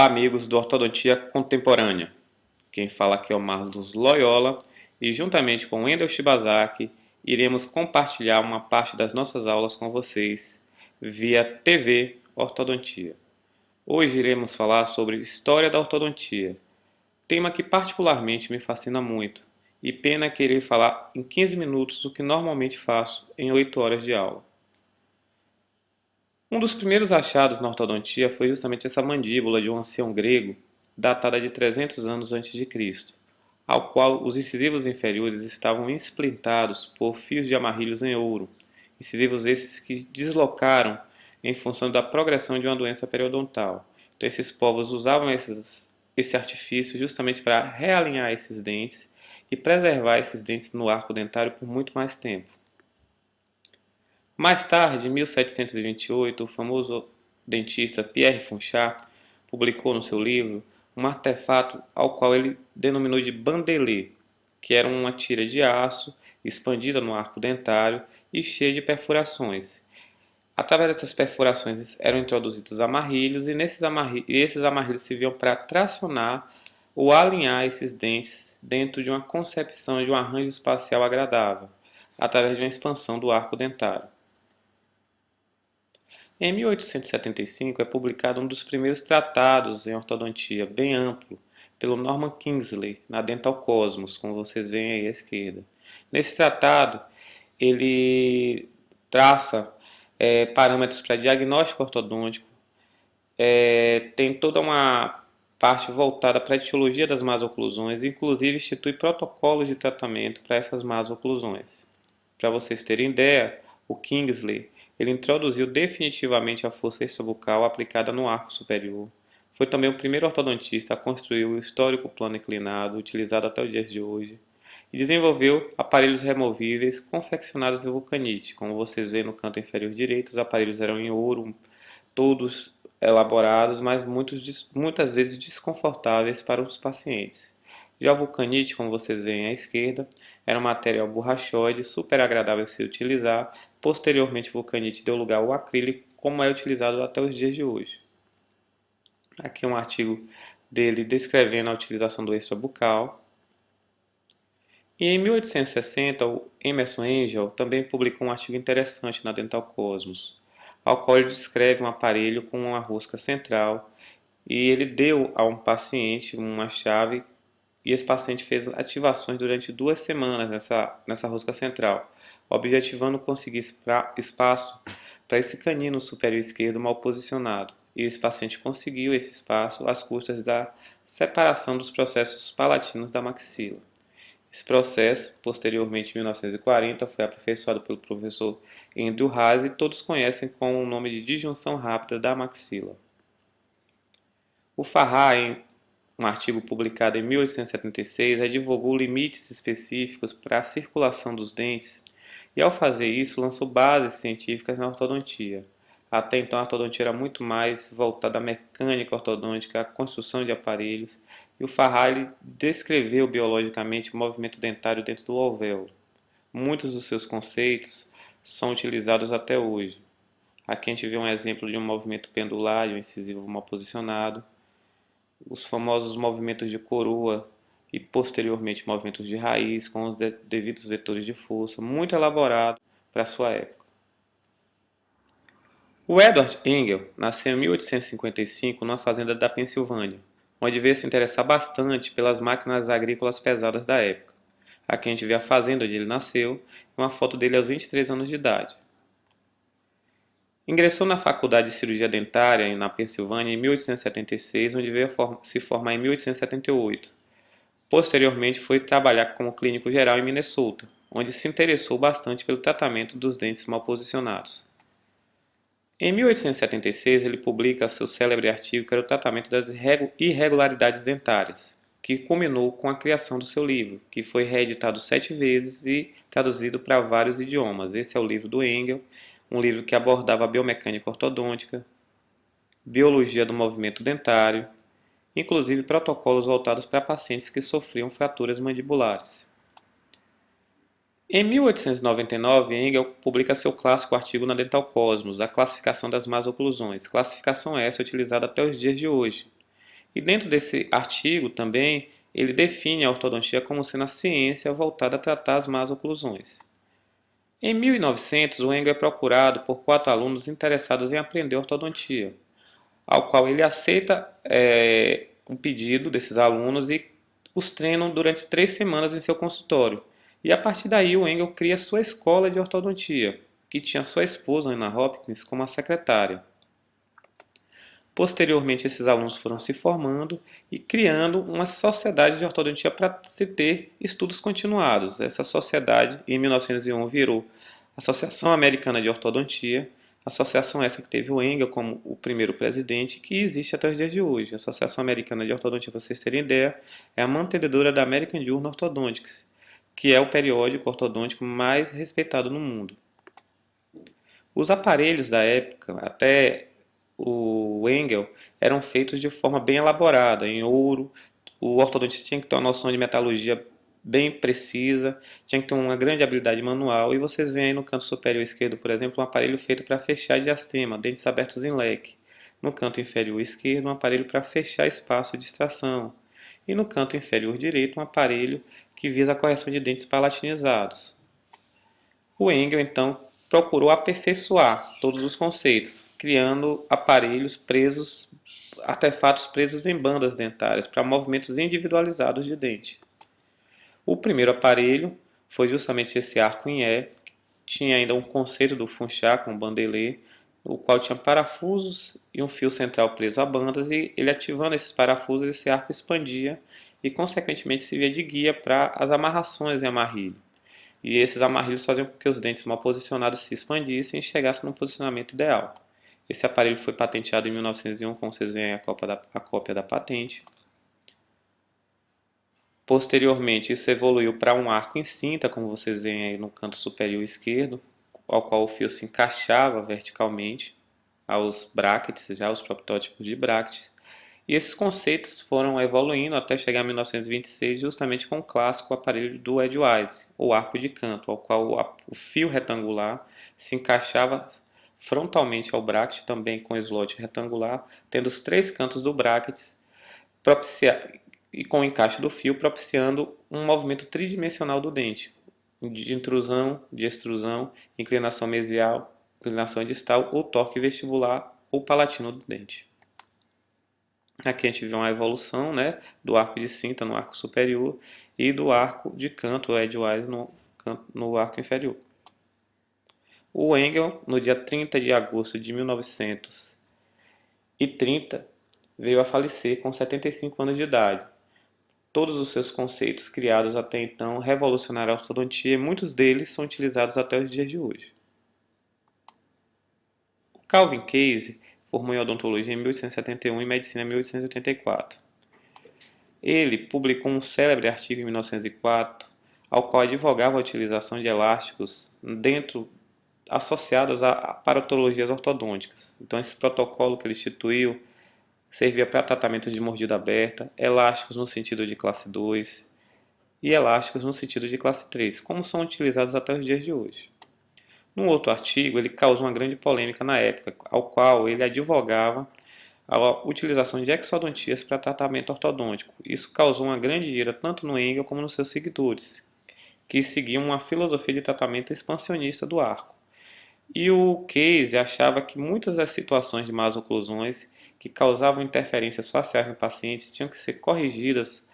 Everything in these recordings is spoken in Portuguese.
Olá, amigos do Ortodontia Contemporânea. Quem fala aqui é o Marlos Loyola e, juntamente com o Wendel Shibazaki, iremos compartilhar uma parte das nossas aulas com vocês via TV Ortodontia. Hoje iremos falar sobre História da Ortodontia, tema que particularmente me fascina muito, e pena querer falar em 15 minutos o que normalmente faço em 8 horas de aula. Um dos primeiros achados na ortodontia foi justamente essa mandíbula de um ancião grego, datada de 300 anos antes de Cristo, ao qual os incisivos inferiores estavam esplintados por fios de amarrilhos em ouro, incisivos esses que deslocaram em função da progressão de uma doença periodontal. Então esses povos usavam esse artifício justamente para realinhar esses dentes e preservar esses dentes no arco dentário por muito mais tempo. Mais tarde, em 1728, o famoso dentista Pierre Funchal publicou no seu livro um artefato ao qual ele denominou de bandelê, que era uma tira de aço expandida no arco dentário e cheia de perfurações. Através dessas perfurações eram introduzidos amarrilhos e esses amarrilhos serviam para tracionar ou alinhar esses dentes dentro de uma concepção de um arranjo espacial agradável, através de uma expansão do arco dentário. Em 1875 é publicado um dos primeiros tratados em ortodontia, bem amplo, pelo Norman Kingsley, na Dental Cosmos, como vocês veem aí à esquerda. Nesse tratado, ele traça parâmetros para diagnóstico ortodôntico, tem toda uma parte voltada para a etiologia das más oclusões, inclusive institui protocolos de tratamento para essas más oclusões. Para vocês terem ideia, o Kingsley ele introduziu definitivamente a força extrabucal aplicada no arco superior. Foi também o primeiro ortodontista a construir o histórico plano inclinado, utilizado até os dias de hoje, e desenvolveu aparelhos removíveis confeccionados em vulcanite. Como vocês veem no canto inferior direito, os aparelhos eram em ouro, todos elaborados, mas muitas vezes desconfortáveis para os pacientes. Já o vulcanite, como vocês veem à esquerda, era um material borrachoide, super agradável de se utilizar. Posteriormente, o vulcanite deu lugar ao acrílico, como é utilizado até os dias de hoje. Aqui um artigo dele descrevendo a utilização do extrabucal. E em 1860, o Emerson Angel também publicou um artigo interessante na Dental Cosmos, ao qual ele descreve um aparelho com uma rosca central e ele deu a um paciente uma chave e esse paciente fez ativações durante 2 semanas nessa rosca central, objetivando conseguir espaço para esse canino superior esquerdo mal posicionado. E esse paciente conseguiu esse espaço às custas da separação dos processos palatinos da maxila. Esse processo, posteriormente em 1940, foi aperfeiçoado pelo professor Andrew Haase e todos conhecem com o nome de disjunção rápida da maxila. O Farrar, em um artigo publicado em 1876, advogou limites específicos para a circulação dos dentes e, ao fazer isso, lançou bases científicas na ortodontia. Até então, a ortodontia era muito mais voltada à mecânica ortodôntica, à construção de aparelhos, e o Farrar descreveu biologicamente o movimento dentário dentro do alvéolo. Muitos dos seus conceitos são utilizados até hoje. Aqui a gente vê um exemplo de um movimento pendular, de um incisivo mal posicionado, os famosos movimentos de coroa e posteriormente movimentos de raiz com os devidos vetores de força, muito elaborado para a sua época. O Edward Engel nasceu em 1855 numa fazenda da Pensilvânia, onde veio se interessar bastante pelas máquinas agrícolas pesadas da época. Aqui a gente vê a fazenda onde ele nasceu e uma foto dele aos 23 anos de idade. Ingressou na Faculdade de Cirurgia Dentária na Pensilvânia em 1876, onde veio se formar em 1878. Posteriormente foi trabalhar como clínico geral em Minnesota, onde se interessou bastante pelo tratamento dos dentes mal posicionados. Em 1876 ele publica seu célebre artigo que era o tratamento das irregularidades dentárias, que culminou com a criação do seu livro, que foi reeditado 7 vezes e traduzido para vários idiomas. Esse é o livro do Engel, um livro que abordava a biomecânica ortodôntica, biologia do movimento dentário, inclusive protocolos voltados para pacientes que sofriam fraturas mandibulares. Em 1899, Engel publica seu clássico artigo na Dental Cosmos, A Classificação das Más Oclusões, classificação essa utilizada até os dias de hoje. E dentro desse artigo também, ele define a ortodontia como sendo a ciência voltada a tratar as más oclusões. Em 1900, o Engel é procurado por 4 alunos interessados em aprender ortodontia, ao qual ele aceita o pedido desses alunos e os treinam durante 3 semanas em seu consultório. E a partir daí o Engel cria sua escola de ortodontia, que tinha sua esposa Anna Hopkins como a secretária. Posteriormente, esses alunos foram se formando e criando uma sociedade de ortodontia para se ter estudos continuados. Essa sociedade, em 1901, virou Associação Americana de Ortodontia, associação essa que teve o Engel como o primeiro presidente, que existe até os dias de hoje. A Associação Americana de Ortodontia, para vocês terem ideia, é a mantenedora da American Journal Orthodontics, que é o periódico ortodôntico mais respeitado no mundo. Os aparelhos da época, até o Engel, eram feitos de forma bem elaborada, em ouro. O ortodontista tinha que ter uma noção de metalurgia bem precisa, tinha que ter uma grande habilidade manual. E vocês veem aí no canto superior esquerdo, por exemplo, um aparelho feito para fechar diastema, dentes abertos em leque. No canto inferior esquerdo, um aparelho para fechar espaço de extração. E no canto inferior direito, um aparelho que visa a correção de dentes palatinizados. O Engel, então, procurou aperfeiçoar todos os conceitos, criando aparelhos presos, artefatos presos em bandas dentárias para movimentos individualizados de dente. O primeiro aparelho foi justamente esse arco em E, tinha ainda um conceito do Funchal com bandelê, o qual tinha parafusos e um fio central preso a bandas, e ele ativando esses parafusos, esse arco expandia e consequentemente servia de guia para as amarrações em amarrilho. E esses amarrilhos faziam com que os dentes mal posicionados se expandissem e chegassem no posicionamento ideal. Esse aparelho foi patenteado em 1901, como vocês veem a cópia da patente. Posteriormente, isso evoluiu para um arco em cinta, como vocês veem aí no canto superior esquerdo, ao qual o fio se encaixava verticalmente aos brackets, já os protótipos de brackets. E esses conceitos foram evoluindo até chegar em 1926, justamente com o clássico aparelho do Edgewise, ou arco de canto, ao qual o fio retangular se encaixava frontalmente ao bracket, também com slot retangular, tendo os 3 cantos do bracket e com o encaixe do fio propiciando um movimento tridimensional do dente, de intrusão, de extrusão, inclinação mesial, inclinação distal ou torque vestibular ou palatino do dente. Aqui a gente vê uma evolução, né, do arco de cinta no arco superior e do arco de canto, o edgewise, no arco inferior. O Engel, no dia 30 de agosto de 1930, veio a falecer com 75 anos de idade. Todos os seus conceitos criados até então revolucionaram a ortodontia e muitos deles são utilizados até os dias de hoje. O Calvin Case formou em odontologia em 1871 e medicina em 1884. Ele publicou um célebre artigo em 1904, ao qual advogava a utilização de elásticos associados a aparatologias ortodônticas. Então, esse protocolo que ele instituiu servia para tratamento de mordida aberta, elásticos no sentido de classe 2 e elásticos no sentido de classe 3, como são utilizados até os dias de hoje. Num outro artigo, ele causou uma grande polêmica na época, ao qual ele advogava a utilização de exodontias para tratamento ortodôntico. Isso causou uma grande ira tanto no Engel como nos seus seguidores, que seguiam uma filosofia de tratamento expansionista do arco. E o Case achava que muitas das situações de más oclusões que causavam interferências faciais no paciente tinham que ser corrigidas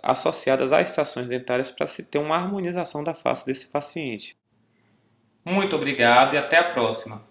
associadas a extrações dentárias para se ter uma harmonização da face desse paciente. Muito obrigado e até a próxima!